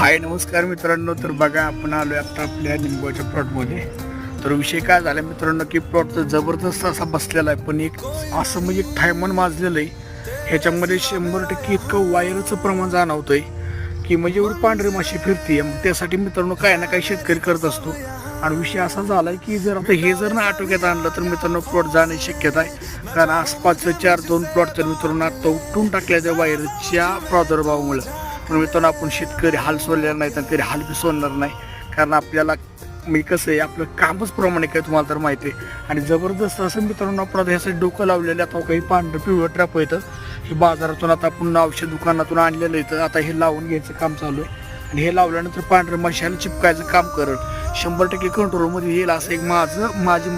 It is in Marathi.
हाय नमस्कार मित्रांनो. तर बघा आपण आलोय आता आपल्या लिंबूच्या प्लॉटमध्ये. तर विषय काय झाला मित्रांनो की प्लॉट तर जबरदस्त असा बसलेला आहे, पण एक असं म्हणजे एक थायमन माजलेलं आहे. ह्याच्यामध्ये 100% इतकं वायरचं प्रमाण जाणवतंय की म्हणजे एवढी पांढरी माशी फिरते. मग त्यासाठी मित्रांनो काय ना काही शेतकरी करत असतो. आणि विषय असा झाला आहे की जर आता हे जर ना आटोक्यात आणलं तर मित्रांनो प्लॉट जाण्याची शक्यता आहे. कारण आसपासचं 4-2 प्लॉट तर मित्रांनो आता उठून टाकल्या त्या वायरच्या प्रादुर्भावामुळे. पण मित्रांनो आपण शेतकरी हाल सोडलेला नाही तर तरी हाल बी सोडणार नाही. कारण आपल्याला मी कसं आहे आपलं कामच प्रमाणिक आहे तुम्हाला तर माहिती आहे. आणि जबरदस्त असं मित्रांनो आपण आता ह्यासाठी डोकं लावलेलं आता काही पांढरं पिवळं ट्रॅप येतं हे बाजारातून आता आपण औषध दुकानातून आणलेलं येतं. आता हे लावून घ्यायचं काम चालू आहे. आणि हे लावल्यानंतर पांढरं मशाला चिपकायचं काम करत 100% कंट्रोलमध्ये येईल असं एक माझी